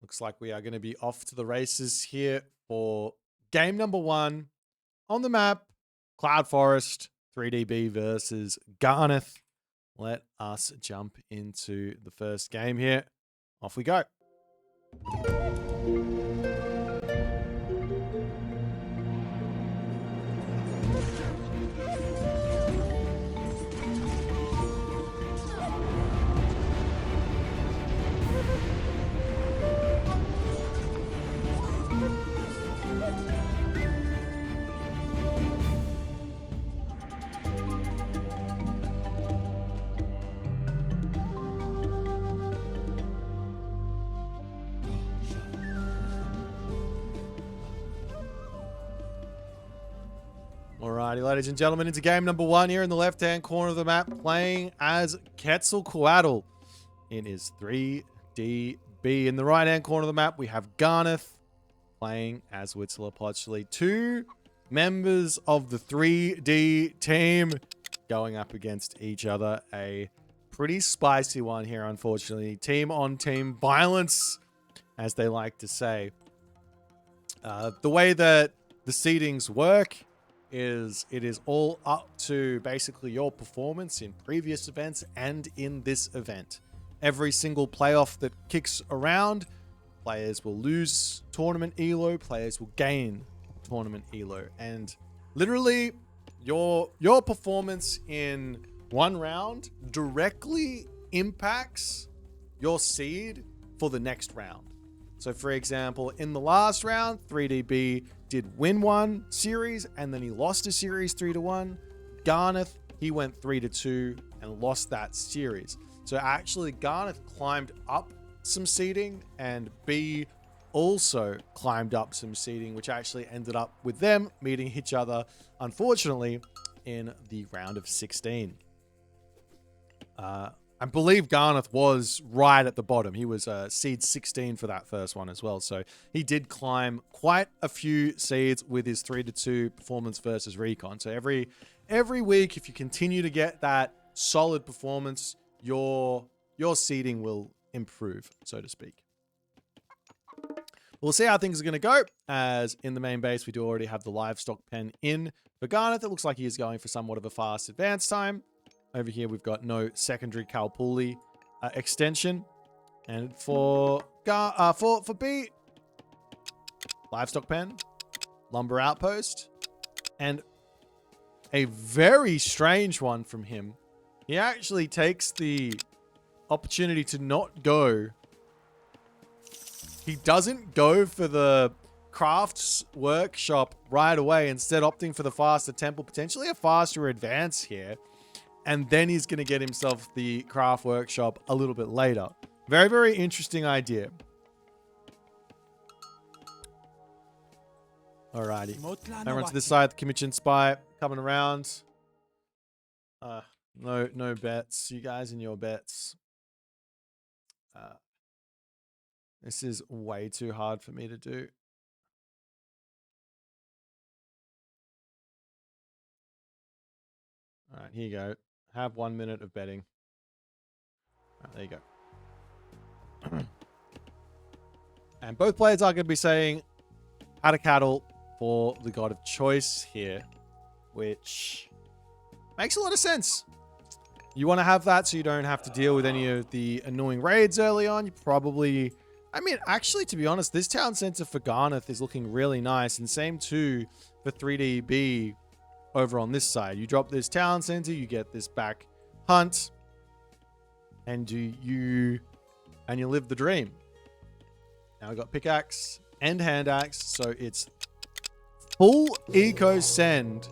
Looks like we are going to be off to the races here for game number 1 on the map. Cloud Forest, 3DB versus Garneth. Let us jump into the first game here. Off we go. Alrighty, ladies and gentlemen, into game number 1 here in the left-hand corner of the map, playing as Quetzalcoatl. It is 3DB. In the right-hand corner of the map, we have Garneth playing as Huitzilopochtli. 2 members of the 3D team going up against each other. A pretty spicy one here, unfortunately. Team-on-team violence, as they like to say. The way that the seedings work is it is all up to basically your performance in previous events and in this event. Every single playoff that kicks around, players will lose tournament elo, players will gain tournament elo, and literally your performance in one round directly impacts your seed for the next round. So for example, in the last round, 3DB did win one series and then he lost a series 3-1. Garneth, he went 3-2 and lost that series. So actually Garneth climbed up some seeding and B also climbed up some seeding, which actually ended up with them meeting each other, unfortunately, in the round of 16. I believe Garneth was right at the bottom. He was seed 16 for that first one as well. So he did climb quite a few seeds with his 3-2 performance versus recon. So every week, if you continue to get that solid performance, your seeding will improve, so to speak. We'll see how things are going to go, as in the main base, we do already have the livestock pen in. For Garneth, it looks like he is going for somewhat of a fast advance time. Over here, we've got no secondary Kalpuli extension. And for B, livestock pen, lumber outpost, and a very strange one from him. He actually takes the opportunity to not go. He doesn't go for the crafts workshop right away, instead opting for the faster temple, potentially a faster advance here. And then he's going to get himself the craft workshop a little bit later. Very, very interesting idea. Alrighty. Over to this side, the Commission Spy coming around. No bets. You guys and your bets. This is way too hard for me to do. Alright, here you go. Have 1 minute of betting. Right, there you go. And both players are going to be saying Cattle for the god of choice here, which makes a lot of sense. You want to have that so you don't have to deal with any of the annoying raids early on. You probably... I mean, actually, to be honest, this town center for Garneth is looking really nice. And same too for 3DB over on this side. You drop this town center, you get this back hunt, and you live the dream. Now we got pickaxe and hand axe, so it's full eco send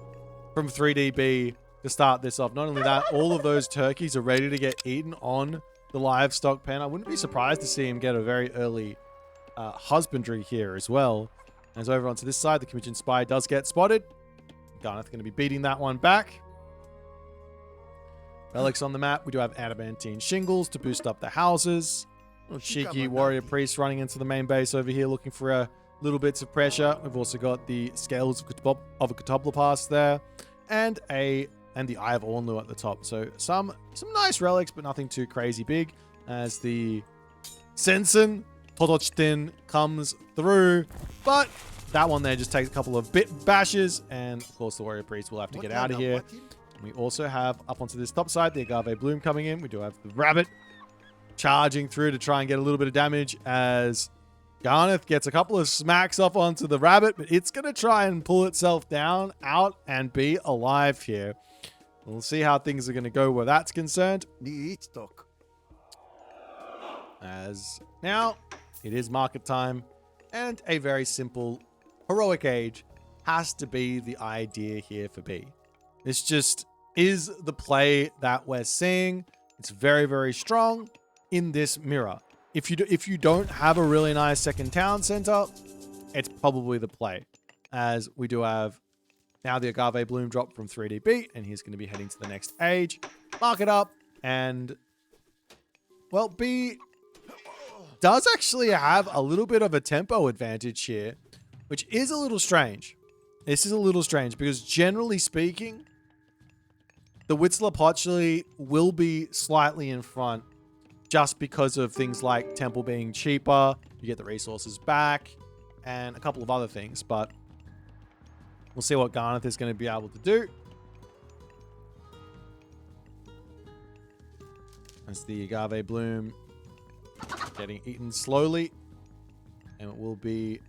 from 3DB to start this off. Not only that, all of those turkeys are ready to get eaten on the livestock pen. I wouldn't be surprised to see him get a very early husbandry here as well. And so over onto this side, the Commission Spy does get spotted. Garneth going to be beating that one back. Relics on the map. We do have adamantine shingles to boost up the houses. Little cheeky warrior priest running into the main base over here looking for a little bits of pressure. We've also got the scales of a Catoblepas there. And the Eye of Ornlu at the top. So some nice relics, but nothing too crazy big. As the Sensen Totochtin comes through, but that one there just takes a couple of bit bashes, and of course the Warrior Priest will have to get out of here. We also have up onto this top side the Agave Bloom coming in. We do have the Rabbit charging through to try and get a little bit of damage as Garneth gets a couple of smacks off onto the Rabbit, but it's going to try and pull itself down, out, and be alive here. We'll see how things are going to go where that's concerned. As now, it is market time, and a very simple Heroic Age has to be the idea here for B. This just is the play that we're seeing. It's very, very strong in this mirror. If you don't have a really nice second town center, it's probably the play. As we do have now the Agave Bloom drop from 3DB, and he's going to be heading to the next age. Mark it up, and well, B does actually have a little bit of a tempo advantage here, which is a little strange. This is a little strange because generally speaking, the Huitzilopochtli will be slightly in front just because of things like Temple being cheaper, you get the resources back, and a couple of other things, but we'll see what Garneth is going to be able to do. As the Agave Bloom getting eaten slowly, and it will be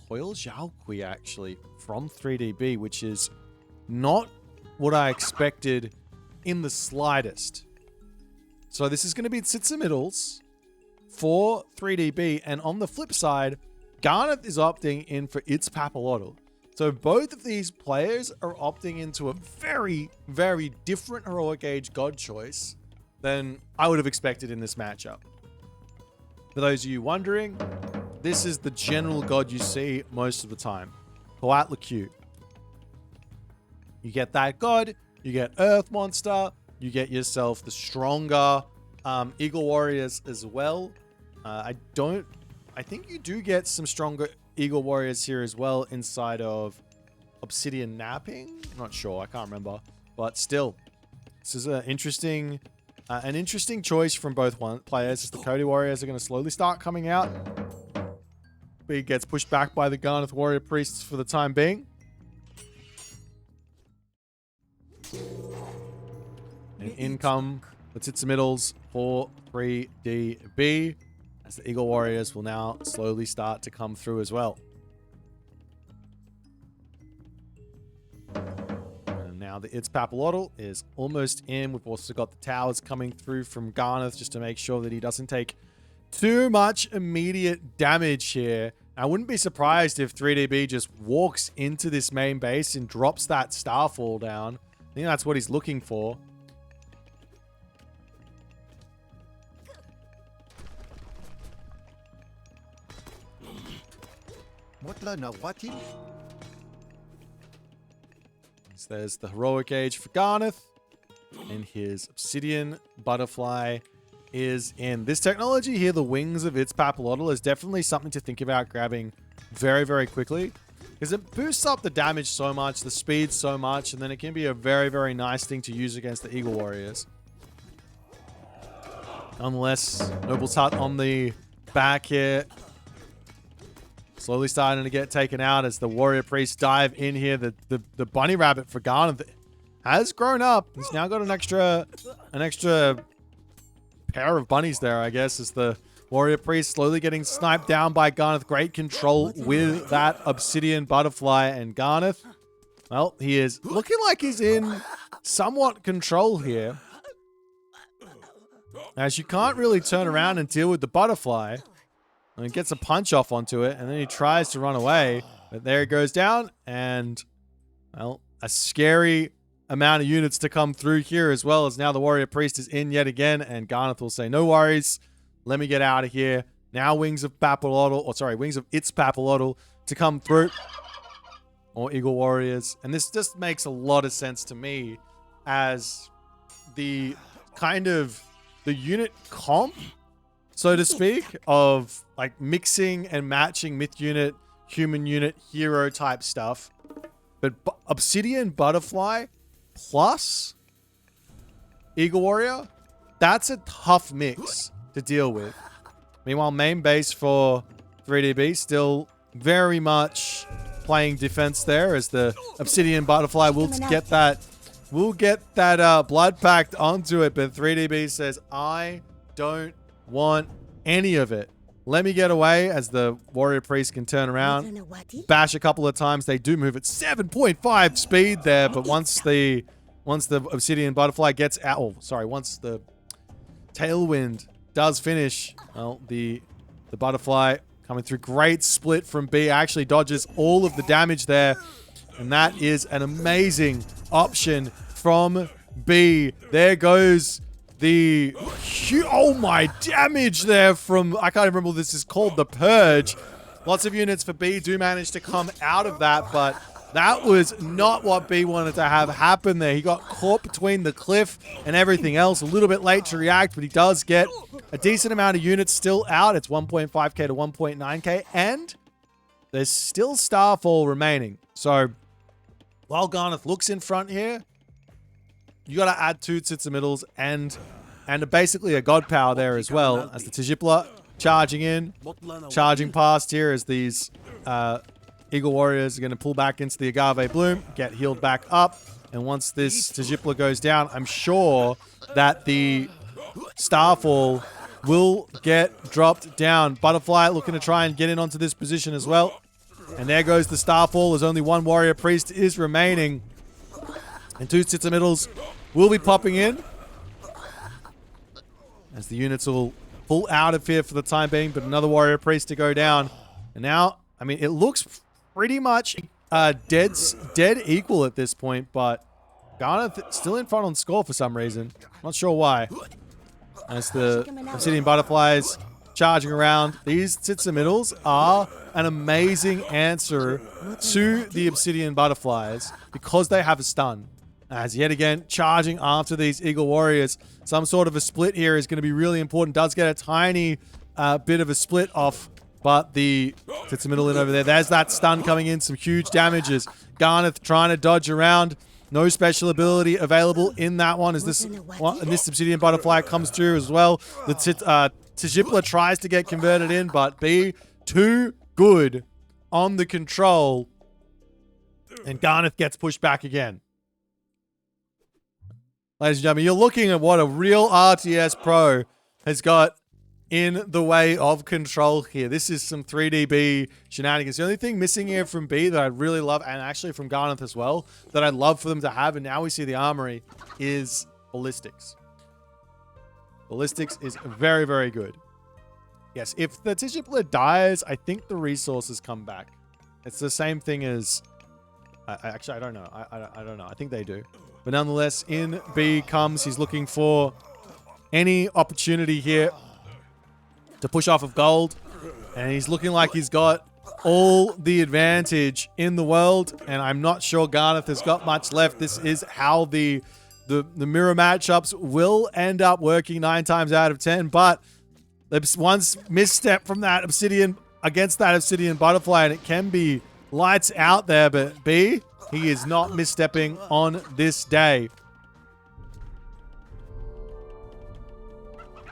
Hoyle Xiaoqui actually from 3DB, which is not what I expected in the slightest. So this is going to be Sitsa Middles for 3DB, and on the flip side, Garneth is opting in for its Papalotl. So both of these players are opting into a very, very different Heroic Age god choice than I would have expected in this matchup. For those of you wondering, this is the general god you see most of the time. Coatlicue. You get that god, you get Earth Monster, you get yourself the stronger Eagle Warriors as well. I think you do get some stronger Eagle Warriors here as well inside of Obsidian Napping. I'm not sure, I can't remember. But still, this is an interesting choice from both players as the Cody Warriors are going to slowly start coming out. B gets pushed back by the Garneth Warrior Priests for the time being. And in come the Titsa Middles for 3DB as the Eagle Warriors will now slowly start to come through as well. And now the It's Papalotl is almost in. We've also got the towers coming through from Garneth just to make sure that he doesn't take too much immediate damage here. I wouldn't be surprised if 3DB just walks into this main base and drops that Starfall down. I think that's what he's looking for. So there's the Heroic Age for Garneth, and his Obsidian Butterfly is in. This technology here, the Wings of Its Papalotl, is definitely something to think about grabbing very, very quickly, because it boosts up the damage so much, the speed so much, and then it can be a very, very nice thing to use against the Eagle Warriors. Nonetheless, Noble's Hut on the back here. Slowly starting to get taken out as the Warrior Priests dive in here. The Bunny Rabbit for Garneth has grown up. He's now got an extra pair of bunnies there, I guess, as the Warrior Priest slowly getting sniped down by Garneth. Great control with that Obsidian Butterfly, and Garneth, well, he is looking like he's in somewhat control here, as you can't really turn around and deal with the Butterfly. And he gets a punch off onto it, and then he tries to run away. But there it goes down, and, well, a scary amount of units to come through here, as well as now the Warrior Priest is in yet again, and Garneth will say, no worries, let me get out of here. Now Wings of Papalotl, or sorry, Wings of Its Papalotl to come through. Or Eagle Warriors. And this just makes a lot of sense to me as the kind of the unit comp, so to speak, of like mixing and matching myth unit, human unit, hero type stuff. But Obsidian Butterfly plus Eagle Warrior, that's a tough mix to deal with. Meanwhile, main base for 3DB still very much playing defense there, as the Obsidian Butterfly will get that blood pact onto it, but 3DB says, I don't want any of it. Let me get away, as the Warrior Priest can turn around, bash a couple of times. They do move at 7.5 speed there, but once the Obsidian Butterfly gets out, once the Tailwind does finish, well, the Butterfly coming through. Great split from B. Actually dodges all of the damage there, and that is an amazing option from B. There goes the... Oh my damage there from... I can't remember what this is called. The Purge. Lots of units for B do manage to come out of that, but that was not what B wanted to have happen there. He got caught between the cliff and everything else. A little bit late to react, but he does get a decent amount of units still out. It's 1.5k to 1.9k, and there's still Starfall remaining. So while Garneth looks in front here, you got to add 2 Tsitsimiddles and basically a God Power there as well, as the Tjipla charging in, charging past here, as these Eagle Warriors are going to pull back into the Agave Bloom, get healed back up, and once this Tjipla goes down, I'm sure that the Starfall will get dropped down. Butterfly looking to try and get in onto this position as well. And there goes the Starfall, as only 1 Warrior Priest is remaining. And 2 Tsitsimiddles will be popping in, as the units will pull out of here for the time being, but another Warrior Priest to go down. And now, I mean, it looks pretty much dead equal at this point, but Garneth still in front on score for some reason. Not sure why. As the Obsidian Butterflies charging around, these Tsitsimiddles are an amazing answer to the Obsidian Butterflies because they have a stun. As yet again, charging after these Eagle Warriors. Some sort of a split here is going to be really important. Does get a tiny bit of a split off, but the Tsitsimiddle in over there. There's that stun coming in. Some huge damages. Garneth trying to dodge around. No special ability available in that one, as this Obsidian Butterfly comes through as well. The Tjipla tries to get converted in, but B too good on the control. And Garneth gets pushed back again. Ladies and gentlemen, you're looking at what a real RTS pro has got in the way of control here. This is some 3DB shenanigans. The only thing missing here from B that I'd really love, and actually from Garneth as well, that I'd love for them to have, and now we see the armory, is Ballistics. Ballistics is very, very good. Yes, if the Tjipla dies, I think the resources come back. It's the same thing as... actually, I don't know. I don't know. I think they do. But nonetheless, in B comes. He's looking for any opportunity here to push off of gold. And he's looking like he's got all the advantage in the world. And I'm not sure Garneth has got much left. This is how the mirror matchups will end up working 9 times out of 10. But once misstep from that Obsidian against that Obsidian Butterfly, and it can be lights out there. But B, he is not misstepping on this day.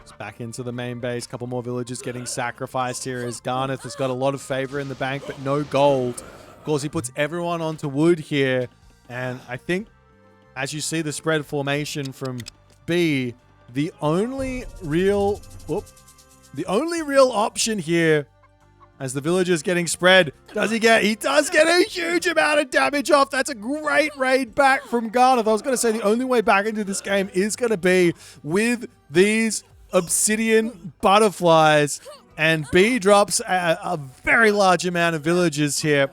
It's back into the main base. Couple more villagers getting sacrificed here, as Garneth has got a lot of favor in the bank, but no gold. Of course, he puts everyone onto wood here. And I think, as you see the spread formation from B, the only real option here, as the villagers getting spread, he does get a huge amount of damage off. That's a great raid back from Garneth. I was going to say the only way back into this game is going to be with these Obsidian Butterflies. And B drops a very large amount of villagers here,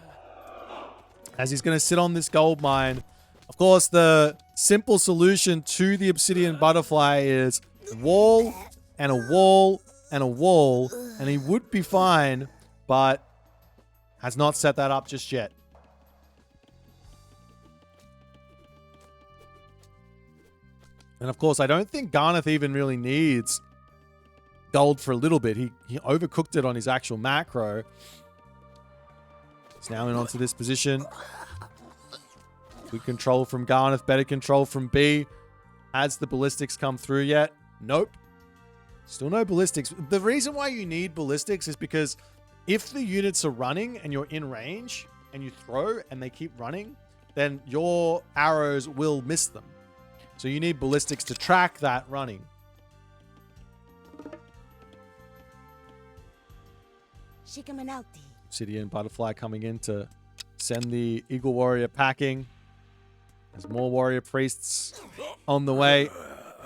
as he's going to sit on this gold mine. Of course, the simple solution to the Obsidian Butterfly is wall and a wall and a wall, and he would be fine, but has not set that up just yet. And of course, I don't think Garneth even really needs gold for a little bit. He overcooked it on his actual macro. He's now in onto this position. Good control from Garneth, better control from B. Has the ballistics come through yet? Nope. Still no ballistics. The reason why you need ballistics is because if the units are running and you're in range and you throw and they keep running, then your arrows will miss them. So you need ballistics to track that running. Obsidian Butterfly coming in to send the Eagle Warrior packing. There's more Warrior Priests on the way.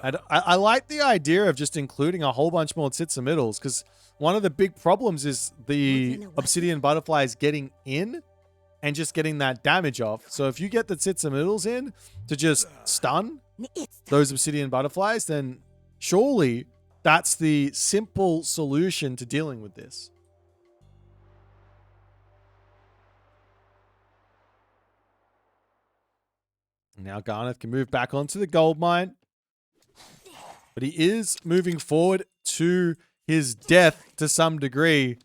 And I like the idea of just including a whole bunch more Tsitsa middles, because one of the big problems is the Obsidian Butterflies getting in and just getting that damage off. So if you get the Tsitsa middles in to just stun those Obsidian Butterflies, then surely that's the simple solution to dealing with this. Now Garneth can move back onto the gold mine. But he is moving forward to his death to some degree.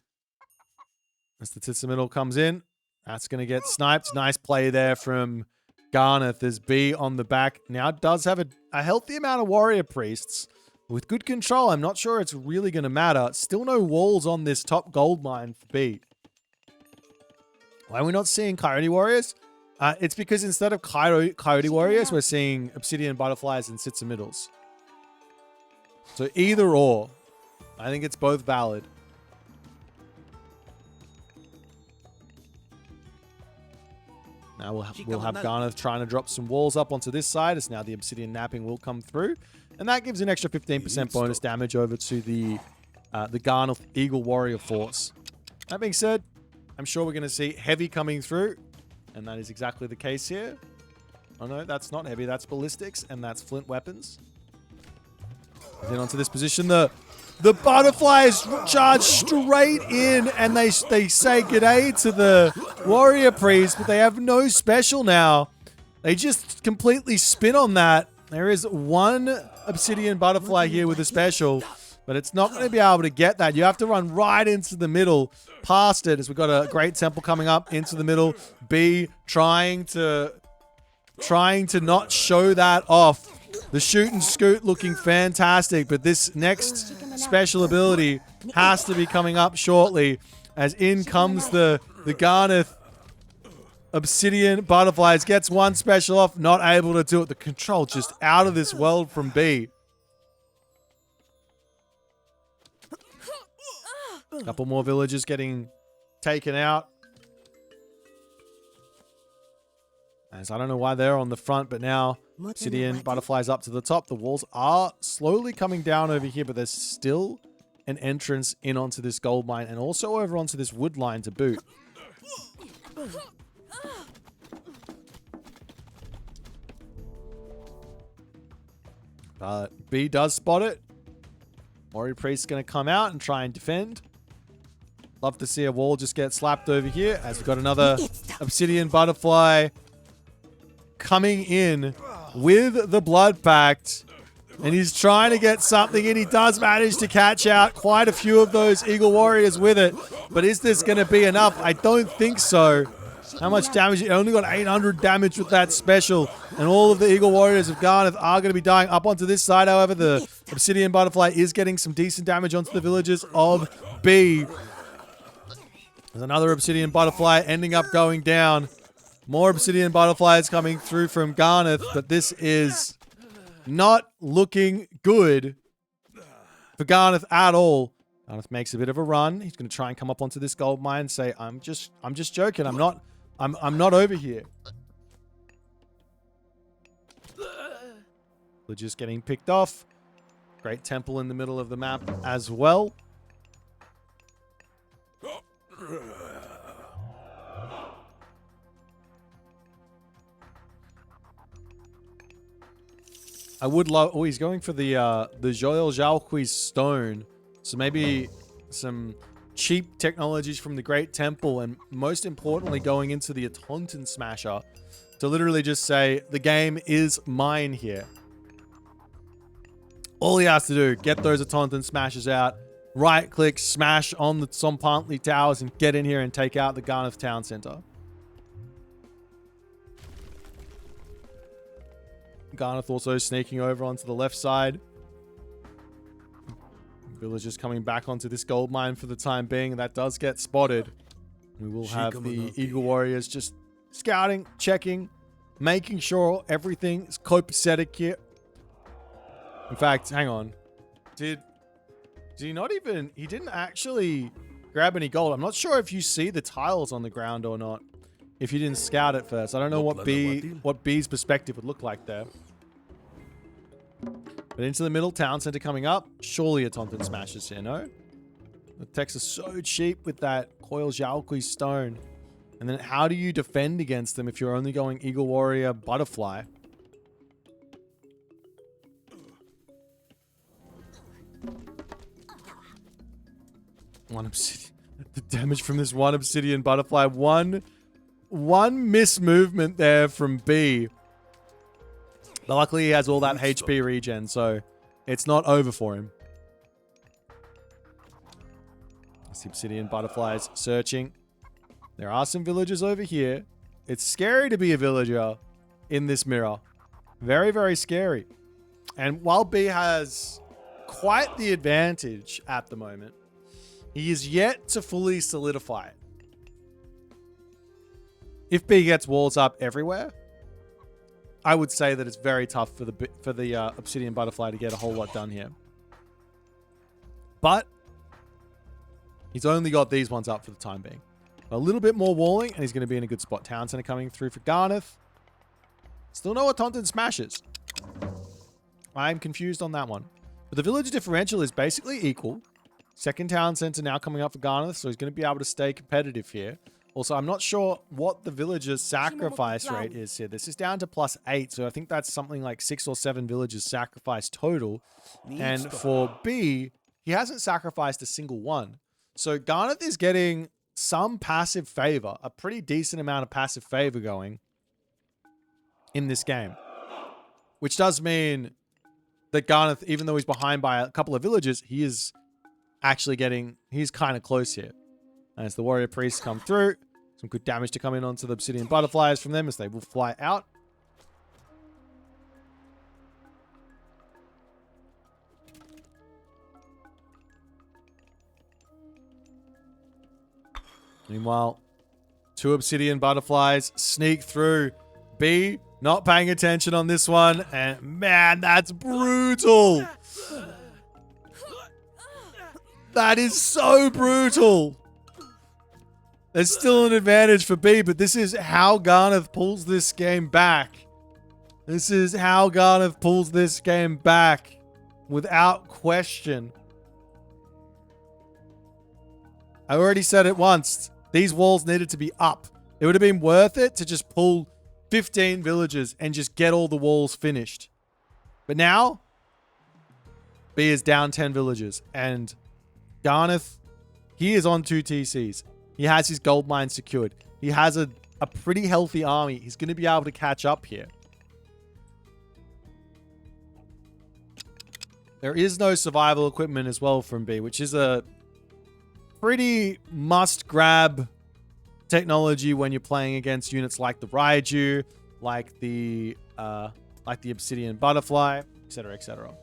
As the Tsitsa middle comes in, that's going to get sniped. Nice play there from Garneth as B on the back. Now does have a healthy amount of Warrior Priests. With good control, I'm not sure it's really going to matter. Still no walls on this top gold mine for B. Why are we not seeing Coyote Warriors? It's because instead of Coyote Warriors, we're seeing Obsidian Butterflies and Tsitsa middles. So either or. I think it's both valid. Now we'll have Garneth trying to drop some walls up onto this side, as now the Obsidian Napping will come through. And that gives an extra 15% bonus damage over to the Garneth Eagle Warrior Force. That being said, I'm sure we're going to see heavy coming through. And that is exactly the case here. Oh no, that's not heavy. That's ballistics, and that's flint weapons. Then onto this position, the butterflies charge straight in, and they say g'day to the warrior priest, but they have no special now. They just completely spin on that. There is one obsidian butterfly here with a special, but it's not going to be able to get that. You have to run right into the middle, past it, as we've got a great temple coming up into the middle. B trying to not show that off. The shoot and scoot looking fantastic, but this next special ability has to be coming up shortly, as in comes the Garneth Obsidian Butterflies. Gets one special off, not able to do it. The control just out of this world from B. A couple more villagers getting taken out. As I don't know why they're on the front, but now Obsidian Butterflies up to the top. The walls are slowly coming down over here, but there's still an entrance in onto this gold mine and also over onto this wood line to boot. B does spot it. Warrior Priest's going to come out and try and defend. Love to see a wall just get slapped over here, as we've got another Obsidian Butterfly coming in with the Blood Pact, and he's trying to get something in. He does manage to catch out quite a few of those Eagle Warriors with it, but is this going to be enough? I don't think so. How much damage? He only got 800 damage with that special, and all of the Eagle Warriors of Garneth are going to be dying. Up onto this side, however, the Obsidian Butterfly is getting some decent damage onto the villagers of B. There's another Obsidian Butterfly ending up going down. More Obsidian Butterflies coming through from Garneth, but this is not looking good for Garneth at all. Garneth makes a bit of a run. He's going to try and come up onto this gold mine and say, I'm just joking. I'm not over here. They're just getting picked off. Great temple in the middle of the map as well. I would love... Oh, he's going for the Joel Jalqui's stone. So maybe some cheap technologies from the Great Temple, and most importantly, going into the Taunton Smasher to literally just say, the game is mine here. All he has to do, get those Taunton Smashers out, right-click, smash on the Sompantley Towers, and get in here and take out the Garneth Town Center. Garneth also sneaking over onto the left side. Villagers coming back onto this gold mine for the time being. And that does get spotted. We will have the Eagle Warriors just scouting, checking, making sure everything is copacetic here. In fact, hang on. Did he not even... He didn't actually grab any gold. I'm not sure if you see the tiles on the ground or not. If you didn't scout it first. I don't know what B's perspective would look like there. But into the middle, town center coming up. Surely a Taunton smashes here, no? The techs are so cheap with that Coil Xiaokui stone. And then how do you defend against them if you're only going Eagle Warrior Butterfly? One obsidian. The damage from this one obsidian butterfly. One mismovement there from B. But luckily he has all that HP regen, so it's not over for him. The obsidian butterflies searching. There are some villagers over here. It's scary to be a villager in this mirror. Very, very scary. And while B has quite the advantage at the moment, he is yet to fully solidify it. If B gets walls up everywhere, I would say that it's very tough for the obsidian butterfly to get a whole lot done here. But he's only got these ones up for the time being. A little bit more walling, and he's going to be in a good spot. Town center coming through for Garneth. Still no Taunton smashes. I'm confused on that one. But the village differential is basically equal. Second town center now coming up for Garneth, so he's going to be able to stay competitive here. Also, I'm not sure what the villagers' sacrifice rate is here. This is down to +8, so I think that's something like 6 or 7 villagers sacrificed total. And for B, he hasn't sacrificed a single one. So Garneth is getting some passive favor, a pretty decent amount of passive favor going in this game. Which does mean that Garneth, even though he's behind by a couple of villagers, he is actually getting, he's kind of close here. As the warrior priests come through, some good damage to come in onto the obsidian butterflies from them as they will fly out. Meanwhile, 2 obsidian butterflies sneak through. B, not paying attention on this one. And man, that's brutal. That is so brutal. There's still an advantage for B, but this is how Garneth pulls this game back. This is how Garneth pulls this game back. Without question. I already said it once. These walls needed to be up. It would have been worth it to just pull 15 villagers and just get all the walls finished. But now, B is down 10 villagers. And Garneth, he is on 2 TCs. He has his gold mine secured. He has a pretty healthy army. He's going to be able to catch up here. There is no survival equipment as well from B, which is a pretty must-grab technology when you're playing against units like the Raiju, like the Obsidian Butterfly, etc., etc.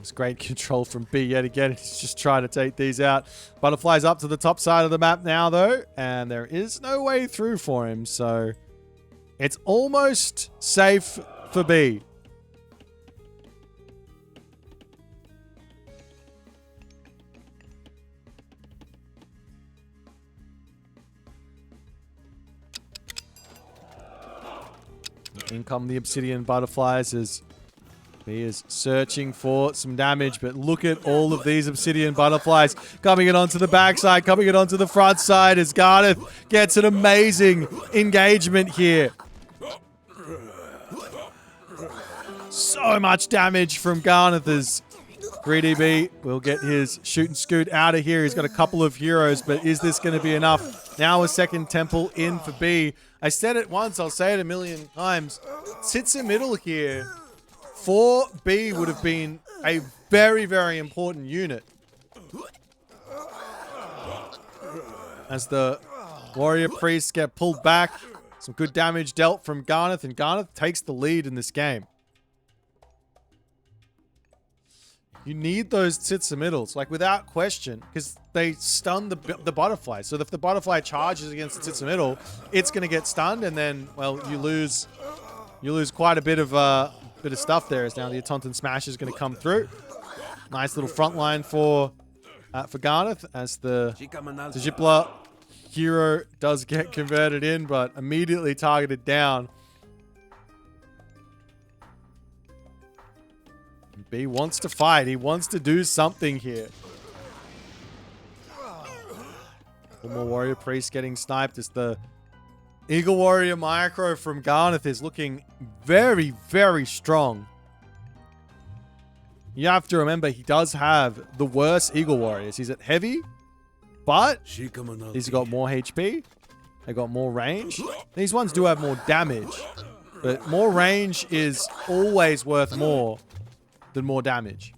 It's great control from B yet again. He's just trying to take these out. Butterfly's up to the top side of the map now, though. And there is no way through for him. So it's almost safe for B. In come the Obsidian Butterflies as he is searching for some damage, but look at all of these Obsidian Butterflies coming in onto the backside, coming in onto the front side as Garneth gets an amazing engagement here. So much damage from Garneth as 3DB will get his shoot and scoot out of here. He's got a couple of heroes, but is this going to be enough? Now a second temple in for B. I said it once, I'll say it a million times. Sits in middle here. 4B would have been a very, very important unit. as the warrior priests get pulled back. Some good damage dealt from Garneth, and Garneth takes the lead in this game. You need those Tsitsimiddles, like without question, because they stun the butterfly. So if the butterfly charges against the Tsitsimiddle, it's going to get stunned, and then, well, you lose quite a bit of stuff there. As now the Atonton Smash is going to come through. Nice little front line for Garneth, as the Tajipla hero does get converted in, but immediately targeted down. B wants to fight. He wants to do something here. One more warrior priest getting sniped as the Eagle Warrior micro from Garneth is looking very, very strong. You have to remember, he does have the worst Eagle Warriors. He's at heavy, but he's got more HP. They got more range. These ones do have more damage, but more range is always worth more than more damage.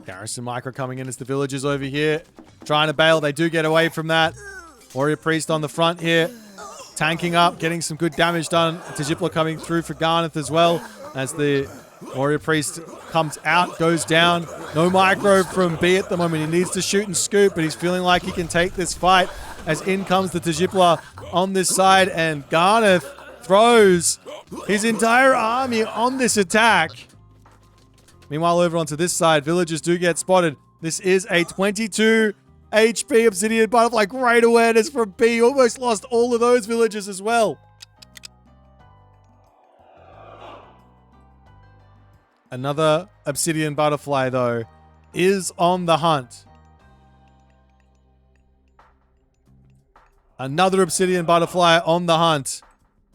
Garrison micro coming in as the villagers over here trying to bail. They do get away from that. Warrior priest on the front here, tanking up, getting some good damage done. Tajipla coming through for Garneth as well, as the warrior priest comes out, goes down. No micro from B at the moment. He needs to shoot and scoop, but he's feeling like he can take this fight, as in comes the Tajipla on this side, and Garneth throws his entire army on this attack. Meanwhile, over onto this side, villagers do get spotted. This is a 22 HP Obsidian Butterfly. Great awareness from B. Almost lost all of those villagers as well. Another Obsidian Butterfly, though, is on the hunt. Another Obsidian Butterfly on the hunt.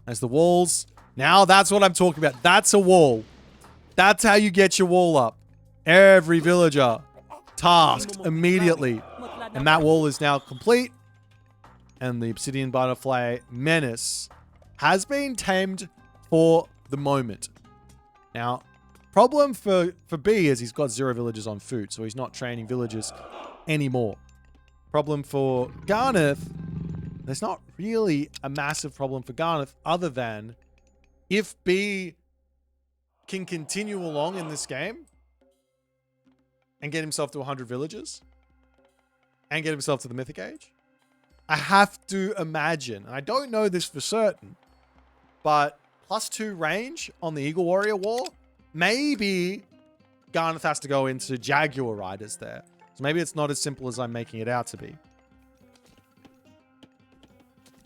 As the walls... Now that's what I'm talking about. That's a wall. That's how you get your wall up. Every villager tasked immediately. And that wall is now complete. And the Obsidian Butterfly menace has been tamed for the moment. Now, problem for B is he's got 0 villagers on food, so he's not training villagers anymore. Problem for Garneth, there's not really a massive problem for Garneth other than if B can continue along in this game and get himself to 100 villagers and get himself to the Mythic Age, I have to imagine, and I don't know this for certain, but +2 range on the Eagle Warrior War, maybe Garneth has to go into Jaguar Riders there. So maybe it's not as simple as I'm making it out to be.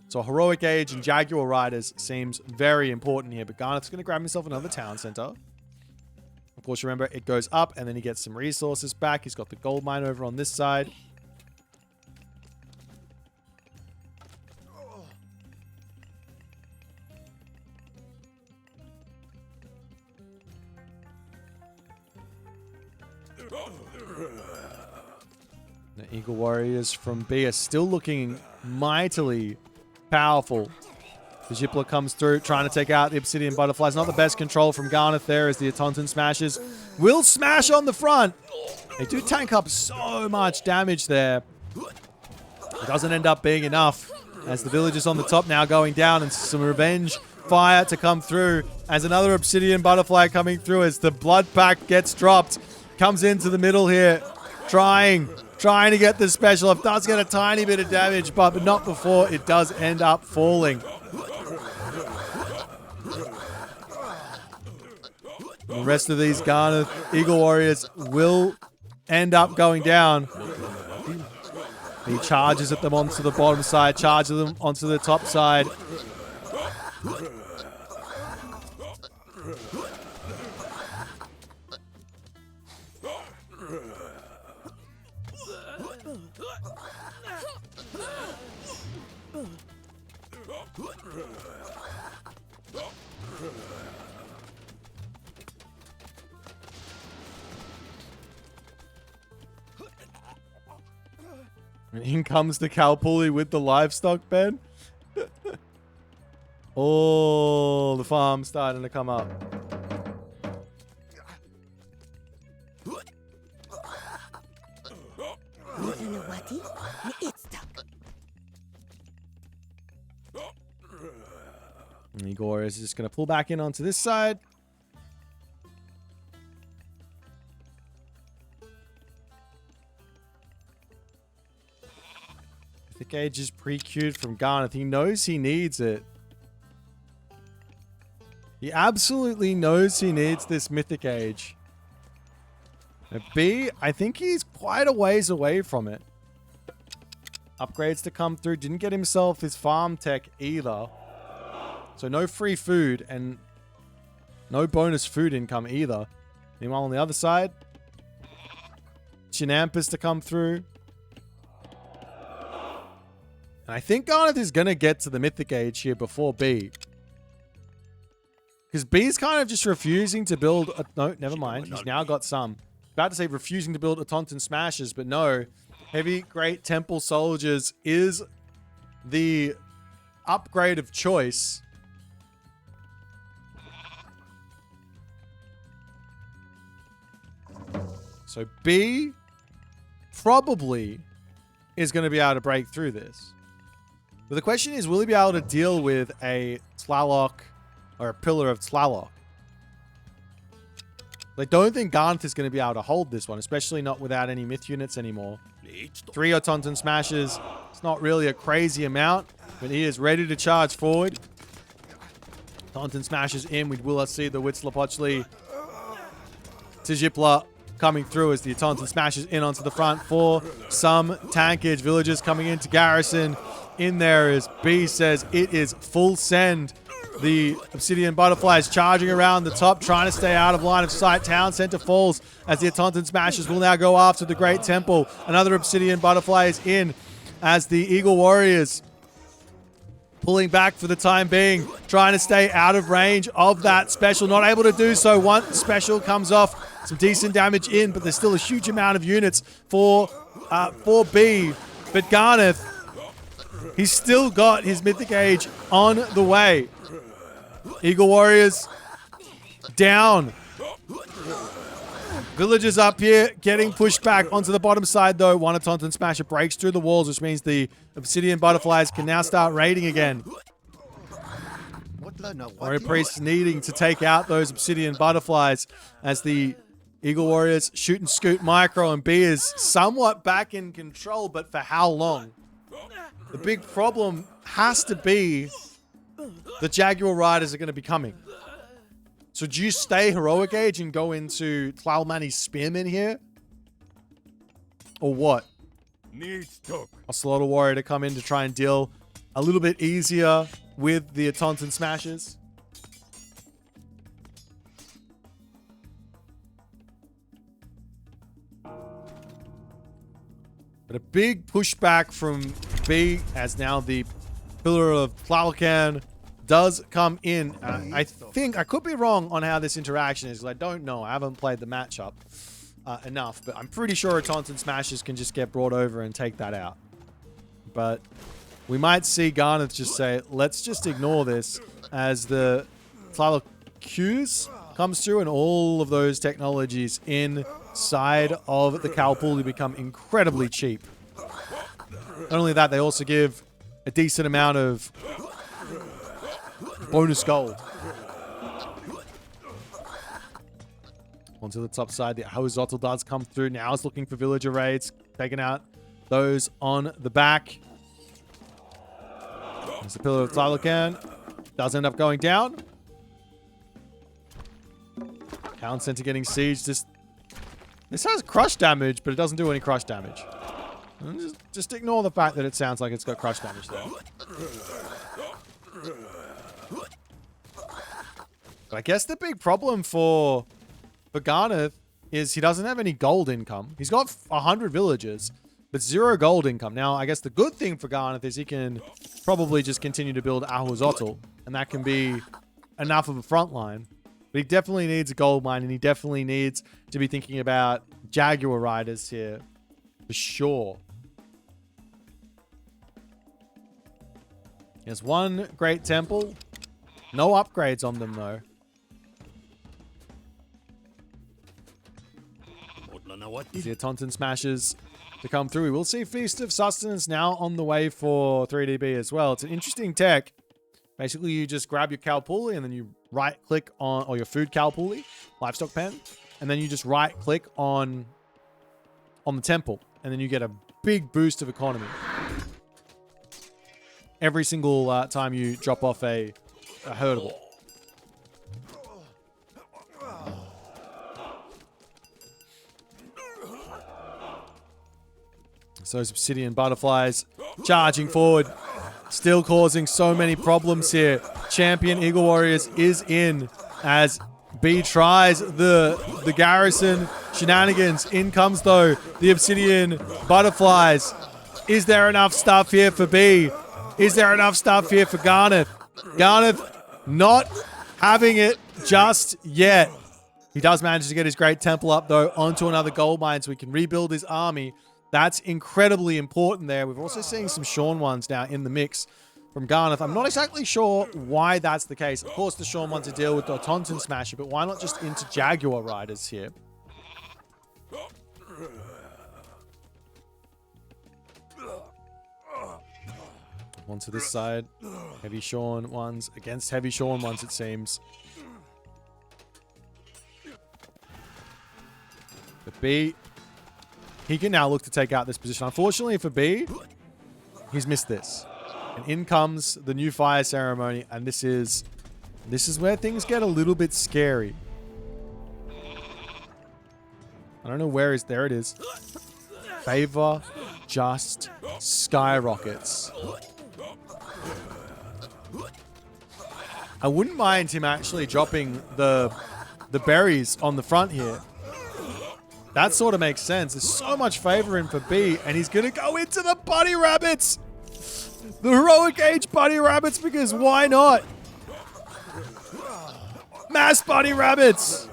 So Heroic Age and Jaguar Riders seems very important here, but Garneth's going to grab himself another town center. Of course, remember, it goes up, and then he gets some resources back. He's got the gold mine over on this side. The Eagle Warriors from B are still looking mightily powerful. The Tajipla comes through, trying to take out the Obsidian Butterflies. Not the best control from Garneth there, as the Atonton Smashes will smash on the front. They do tank up so much damage there. It doesn't end up being enough, as the villagers on the top now going down, and some revenge fire to come through, as another Obsidian Butterfly coming through, as the Blood Pact gets dropped. Comes into the middle here, trying to get the special. It does get a tiny bit of damage, but not before it does end up falling. The rest of these Garneth Eagle Warriors will end up going down. He charges at them onto the bottom side, charges them onto the top side. And in comes the cow pulley with the livestock bed. Oh, the farm's starting to come up. And Igor is just going to pull back in onto this side. The gauge is pre-queued from Garneth. He knows he needs it. He absolutely knows he needs this Mythic Age. Now B, I think he's quite a ways away from it. Upgrades to come through. Didn't get himself his farm tech either. So no free food and no bonus food income either. Meanwhile, on the other side, Chinampus to come through. And I think Garneth is going to get to the Mythic Age here before B. Because B's kind of just refusing to build... no, never mind. He's now got some. About to say refusing to build a Taunton Smashes, but no. Heavy Great Temple Soldiers is the upgrade of choice. So B probably is going to be able to break through this. But the question is, will he be able to deal with a Tlaloc or a Pillar of Tlaloc? I don't think Garneth is going to be able to hold this one, especially not without any myth units anymore. 3 Taunton Smashes. It's not really a crazy amount, but he is ready to charge forward. Taunton Smashes in. We will see the Witzlapochli Tijipla coming through as the Taunton Smashes in onto the front for some tankage. Villagers coming into garrison. In there as B says it is full send. The Obsidian Butterflies charging around the top, trying to stay out of line of sight. Town center falls as the Taunton Smashes will now go after the Great Temple. Another Obsidian Butterfly is in as the Eagle Warriors pulling back for the time being, trying to stay out of range of that special. Not able to do so. One special comes off. Some decent damage in, but there's still a huge amount of units for B. But Garneth, he's still got his Mythic Age on the way. Eagle Warriors down. Villagers up here getting pushed back onto the bottom side though. One Taunton Smasher breaks through the walls, which means the Obsidian Butterflies can now start raiding again. Warrior Priests needing to take out those Obsidian Butterflies as the Eagle Warriors shoot and scoot micro, and B is somewhat back in control, but for how long? The big problem has to be the Jaguar Riders are going to be coming. So do you stay Heroic Age and go into Tlalmani's Spearmen here? Or what? Ocelotl Warrior to come in to try and deal a little bit easier with the Taunton Smashes. But a big pushback from B as now the Pillar of Tlalocan does come in. I think, I could be wrong on how this interaction is, because I don't know. I haven't played the matchup enough, but I'm pretty sure a Taunton Smashes can just get brought over and take that out. But we might see Garneth just say, let's just ignore this as the Tlaloc Qs comes through and all of those technologies inside of the Calpuli become incredibly cheap. Not only that, they also give a decent amount of bonus gold. Onto the top side, the Ahuzotl does come through. Now is looking for villager raids, taking out those on the back. There's the Pillar of Tlalocan. Does end up going down. Town Center getting sieged. This has crush damage, but it doesn't do any crush damage. Just ignore the fact that it sounds like it's got crush damage there. But I guess the big problem for Garneth is he doesn't have any gold income. He's got 100 villagers, but 0 gold income. Now, I guess the good thing for Garneth is he can probably just continue to build Ahuzotl, and that can be enough of a front line. But he definitely needs a gold mine, and he definitely needs to be thinking about Jaguar Riders here, for sure. There's one Great Temple. No upgrades on them, though. The Taunton Smashes to come through. We will see Feast of Sustenance now on the way for 3DB as well. It's an interesting tech. Basically, you just grab your cow pulley and then you right-click on, or your food cow pulley, livestock pen, and then you just right-click on the temple, and then you get a big boost of economy every single time you drop off a herdable. So obsidian butterflies charging forward, still causing so many problems here. Champion Eagle Warriors is in as B tries the garrison shenanigans. In comes, though, the obsidian butterflies. Is there enough stuff here for B? Is there enough stuff here for Garneth? Garneth not having it just yet. He does manage to get his great temple up, though, onto another gold mine so he can rebuild his army. That's incredibly important there. We've also seen some Sean ones now in the mix from Garneth. I'm not exactly sure why that's the case. Of course, the Sean wants to deal with the Taunton Smasher, but why not just into Jaguar Riders here? One to this side. Heavy Sean ones against Heavy Sean ones, it seems. But B, he can now look to take out this position. Unfortunately for B, he's missed this. And in comes the new fire ceremony, and this is where things get a little bit scary. I don't know where is. There it is. Favor just skyrockets. I wouldn't mind him actually dropping the berries on the front here. That sort of makes sense. There's so much favor in for B, and he's going to go into the bunny rabbits. The heroic age bunny rabbits, because why not? Mass bunny rabbits.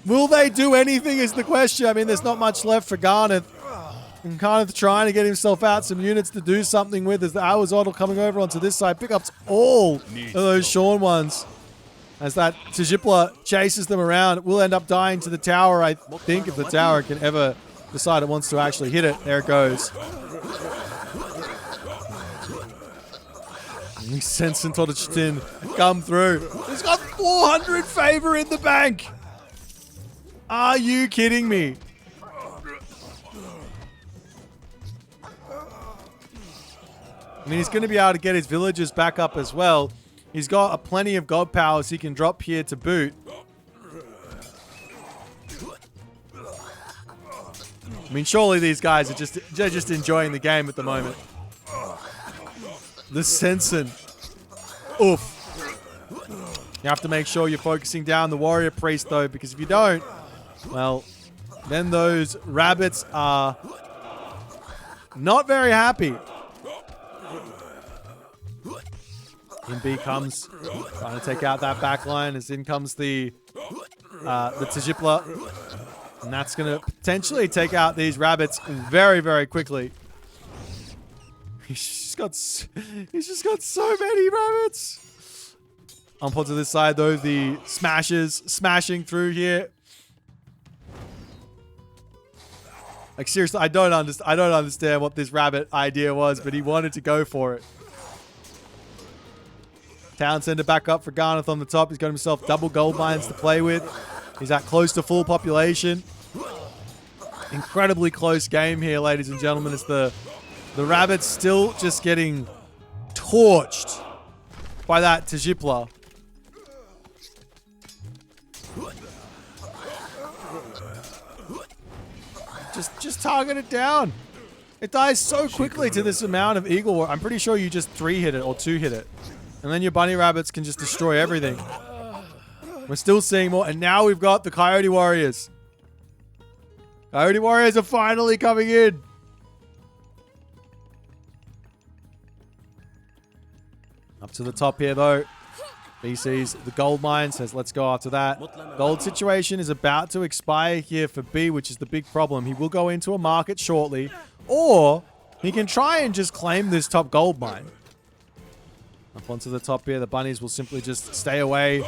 Will they do anything is the question. I mean, there's not much left for Garneth. And Garneth trying to get himself out some units to do something with as the Hours Idol coming over onto this side. Pick up all of those Sean ones. As that Tajipla chases them around, will end up dying to the tower, I think, if the tower can ever decide it wants to actually hit it. There it goes. And Sensen Todichin come through. He's got 400 favor in the bank. Are you kidding me? I mean, he's going to be able to get his villagers back up as well. He's got plenty of god powers he can drop here to boot. I mean, surely these guys are just enjoying the game at the moment. The Sensen. Oof. You have to make sure you're focusing down the warrior priest, though, because if you don't, well, then those rabbits are not very happy. In B comes, trying to take out that back line, as in comes the Tajipla. And that's going to potentially take out these rabbits very, very quickly. He's just got so many rabbits. Up onto this side, though, the smashers smashing through here. Like, seriously, I don't understand what this rabbit idea was, but he wanted to go for it. Town center back up for Garneth on the top. He's got himself double gold mines to play with. He's at close to full population. Incredibly close game here, ladies and gentlemen. It's the rabbits still just getting torched by that Tajipla. Just target it down. It dies so quickly to this amount of Eagle. I'm pretty sure you just 3-hit it or 2-hit it. And then your bunny rabbits can just destroy everything. We're still seeing more. And now we've got the Coyote Warriors. Coyote Warriors are finally coming in. Up to the top here, though. BC's the gold mine, says let's go after that. Gold situation is about to expire here for B, which is the big problem. He will go into a market shortly. Or he can try and just claim this top gold mine. Up onto the top here, the bunnies will simply just stay away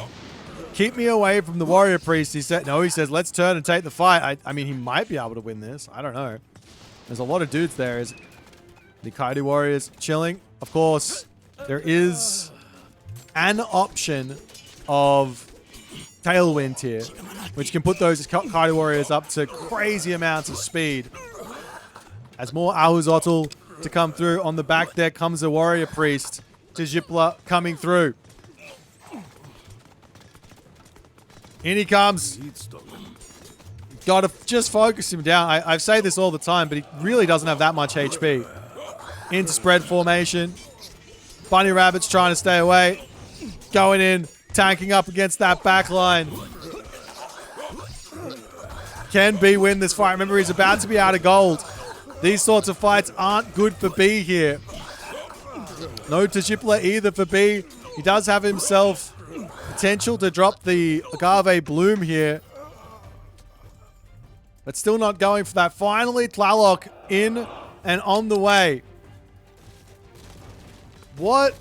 keep me away from the warrior priest. He said, no, he says, let's turn and take the fight. I mean, he might be able to win this. I don't know. There's a lot of dudes there. The Kaido warriors chilling. Of course, there is an option of Tailwind here, which can put those Kaido warriors up to crazy amounts of speed. As more Ahuzotl to come through. On the back there comes the warrior priest. Tejipla coming through. In he comes. Gotta just focus him down. I say this all the time, but he really doesn't have that much HP. Into spread formation. Bunny Rabbit's trying to stay away. Going in, tanking up against that back line. Can B win this fight? Remember, he's about to be out of gold. These sorts of fights aren't good for B here. No Tejipla either for B. He does have himself potential to drop the Agave Bloom here. But still not going for that. Finally, Tlaloc in and on the way. What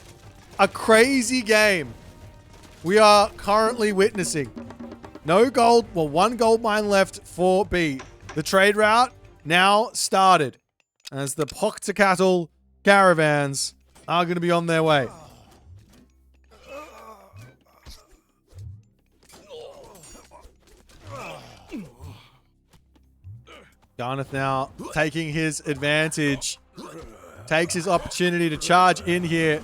a crazy game we are currently witnessing. No gold, well, one gold mine left for B. The trade route now started as the Poctacatl caravans are going to be on their way. Garneth now taking his advantage. Takes his opportunity to charge in here.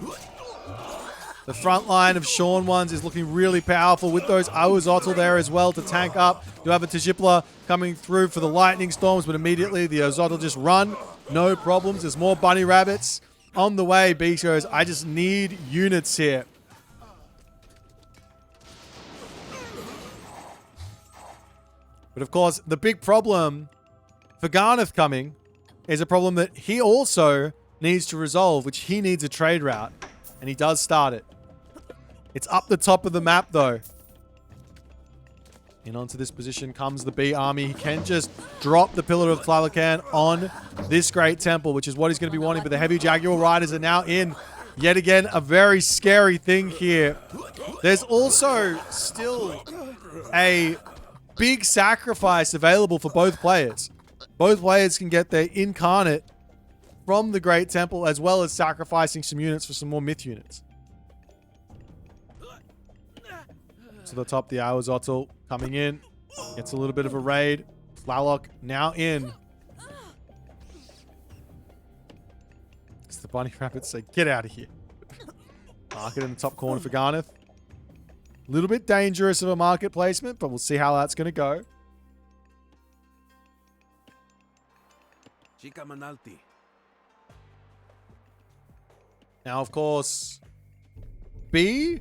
The front line of Sean Ones is looking really powerful with those Ahuzotl there as well to tank up. You have a Tejipla coming through for the lightning storms, but immediately the Ahuzotl just run. No problems. There's more bunny rabbits on the way. B goes, I just need units here. But of course, the big problem for Garneth coming is a problem that he also needs to resolve, which he needs a trade route. And he does start it. It's up the top of the map, though. In onto this position comes the B army. He can just drop the Pillar of Tlalocan on this great temple, which is what he's going to be wanting. But the Heavy Jaguar Riders are now in. Yet again, a very scary thing here. There's also still a big sacrifice available for both players. Both players can get their incarnate from the Great Temple, as well as sacrificing some units for some more myth units. To the top, the Ahuzotl coming in. Gets a little bit of a raid. Tlaloc now in. As the bunny rabbits say, get out of here. Market in the top corner for Garneth. A little bit dangerous of a market placement, but we'll see how that's going to go. Now, of course, B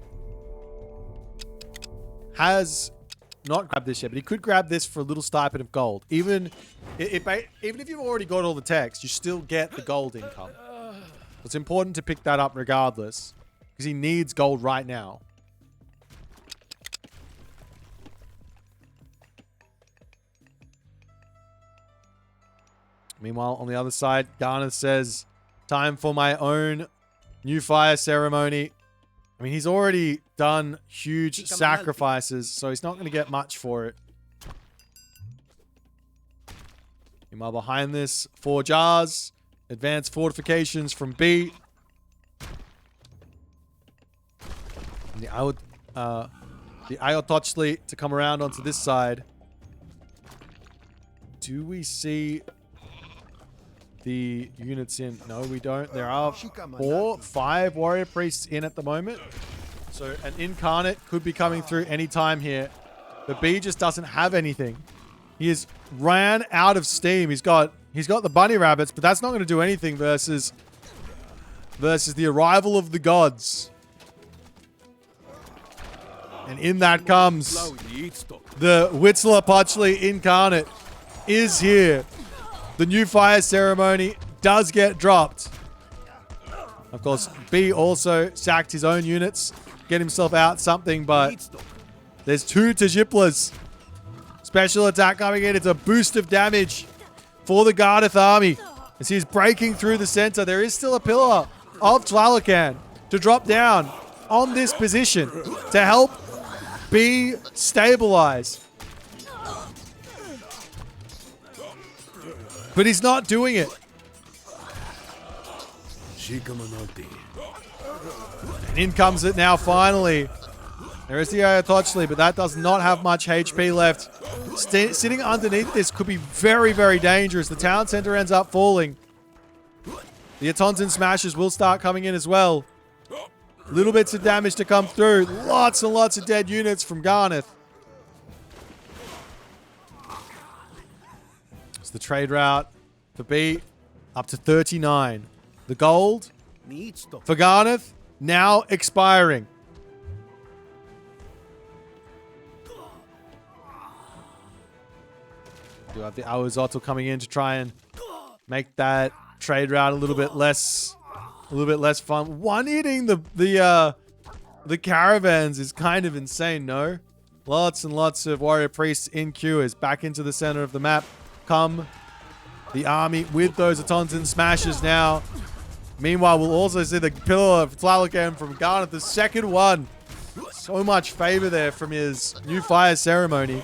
has not grabbed this yet, but he could grab this for a little stipend of gold. Even if you've already got all the text, you still get the gold income. It's important to pick that up regardless, because he needs gold right now. Meanwhile, on the other side, Garneth says, time for my own new fire ceremony. I mean, he's already done huge sacrifices, so he's not going to get much for it. Meanwhile, behind this, 4 jars. Advanced fortifications from B. And the Ahuzotl to come around onto this side. Do we see the units in? No, we don't. There are 5 warrior priests in at the moment. So an incarnate could be coming through any time here. But B just doesn't have anything. He has ran out of steam. He's got the bunny rabbits, but that's not going to do anything versus the arrival of the gods. And in that comes the Huitzilopochtli incarnate is here. The new fire ceremony does get dropped. Of course, B also sacked his own units, get himself out something, but there's 2 Tejiplas. Special attack coming in. It's a boost of damage for the Garneth army. As he's breaking through the center, there is still a pillar of Tlalocan to drop down on this position to help B stabilize. But he's not doing it. And in comes it now, finally. There is the Ayatollah, but that does not have much HP left. Sitting underneath this could be very, very dangerous. The town center ends up falling. The Athens smashes will start coming in as well. Little bits of damage to come through. Lots and lots of dead units from Garneth. It's the trade route for B up to 39. The gold for Garneth now expiring. Do have the Awazotl coming in to try and make that trade route a little bit less fun. One hitting the caravans is kind of insane, no? Lots and lots of warrior priests in queue as back into the center of the map come the army with those Athens smashes now. Meanwhile, we'll also see the Pillar of Tlalocan from Garneth, the second one. So much favor there from his new fire ceremony.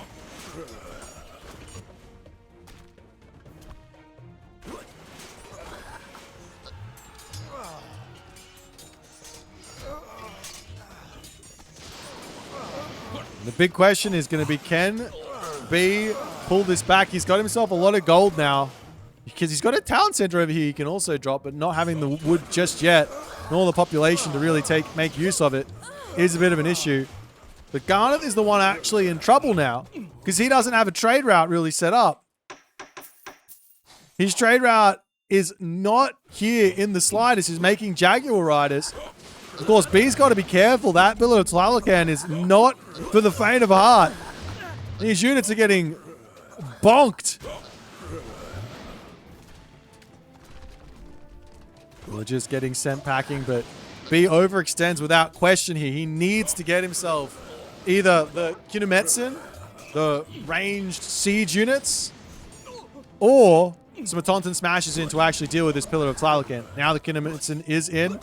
The big question is going to be, can B pull this back? He's got himself a lot of gold now because he's got a town center over here he can also drop, but not having the wood just yet, nor the population to really make use of it is a bit of an issue. But Garneth is the one actually in trouble now because he doesn't have a trade route really set up. His trade route is not here in the sliders. He's making Jaguar riders. Of course, B's got to be careful. That Pillar of Tlalocan is not for the faint of heart. These units are getting bonked. Villagers getting sent packing, but B overextends without question here. He needs to get himself either the Kinemetsin, the ranged siege units, or some Athens smashes in to actually deal with this Pillar of Tlalocan. Now the Kinemetsin is in.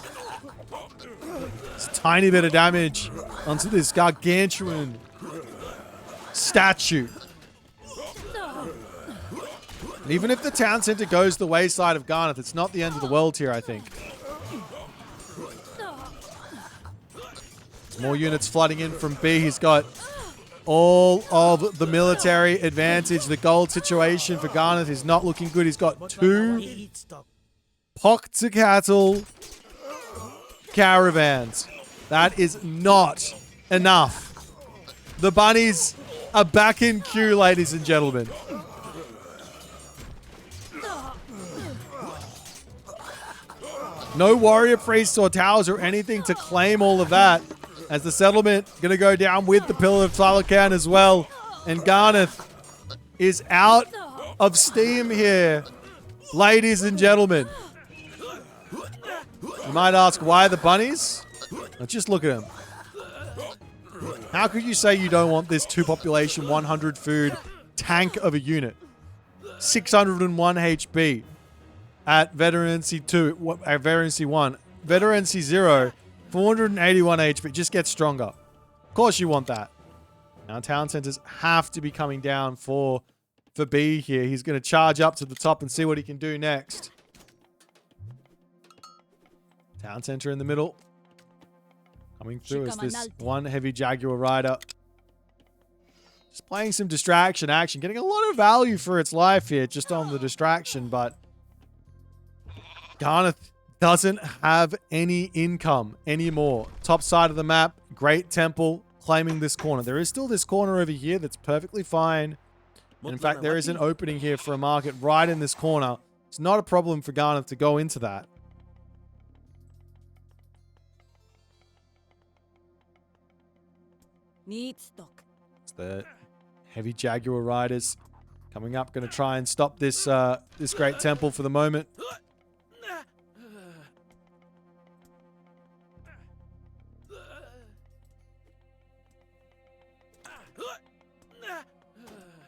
It's a tiny bit of damage onto this gargantuan statue. And even if the town center goes the wayside of Garneth, it's not the end of the world here, I think. More units flooding in from B. He's got all of the military advantage. The gold situation for Garneth is not looking good. He's got 2 Poctacatl caravans. That is not enough. The bunnies are back in queue, ladies and gentlemen. No warrior priests or towers or anything to claim all of that, as the settlement going to go down with the Pillar of Tlalocan as well. And Garneth is out of steam here, ladies and gentlemen. You might ask, why the bunnies? Now just look at them. How could you say you don't want this 2 population, 100 food tank of a unit? 601 HP at Veterancy 2, at Veterancy 1. Veterancy 0, 481 HP. Just get stronger. Of course you want that. Now town centers have to be coming down for B here. He's going to charge up to the top and see what he can do next. Town center in the middle. Coming through is this one heavy Jaguar rider. Just playing some distraction action. Getting a lot of value for its life here just on the distraction, but Garneth doesn't have any income anymore. Top side of the map, great temple claiming this corner. There is still this corner over here that's perfectly fine. And in fact, there is an opening here for a market right in this corner. It's not a problem for Garneth to go into that. It's the heavy Jaguar riders coming up, going to try and stop this this great temple for the moment.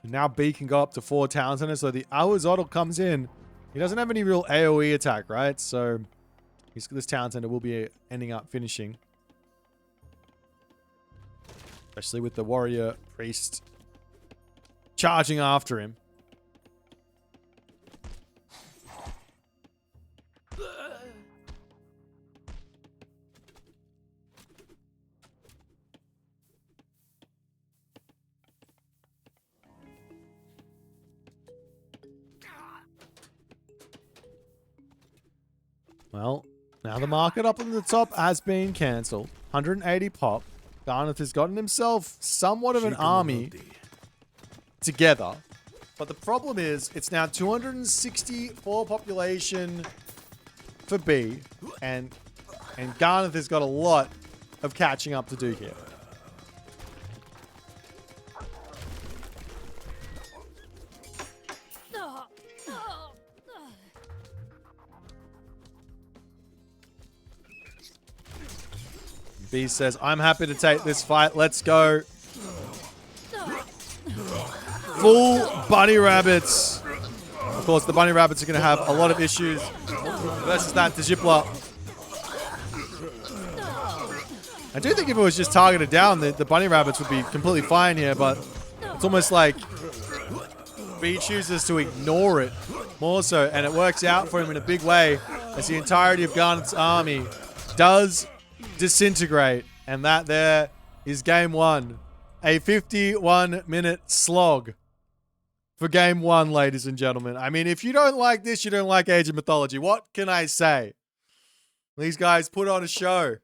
Now B can go up to 4 town centers, so the Awazotl comes in. He doesn't have any real AoE attack, right? So this town center will be ending up finishing. Especially with the warrior priest charging after him. Well, now the market up on the top has been cancelled. 180 pop. Garneth has gotten himself somewhat of an army together. But the problem is, it's now 264 population for B. And Garneth has got a lot of catching up to do here. B says, I'm happy to take this fight. Let's go. Full bunny rabbits. Of course, the bunny rabbits are going to have a lot of issues versus that Digipla. I do think if it was just targeted down, the bunny rabbits would be completely fine here, but it's almost like B chooses to ignore it more so, and it works out for him in a big way as the entirety of Garneth's army does disintegrate, and that there is game one. A 51-minute slog for game one, ladies and gentlemen. I mean, if you don't like this, you don't like Age of Mythology. What can I say? These guys put on a show.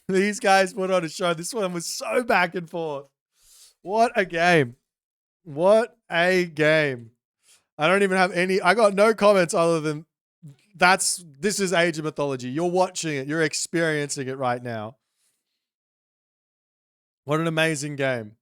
These guys put on a show. This one was so back and forth. What a game. What a game. I don't even have any, I got no comments other than this is Age of Mythology. You're watching it. You're experiencing it right now. What an amazing game.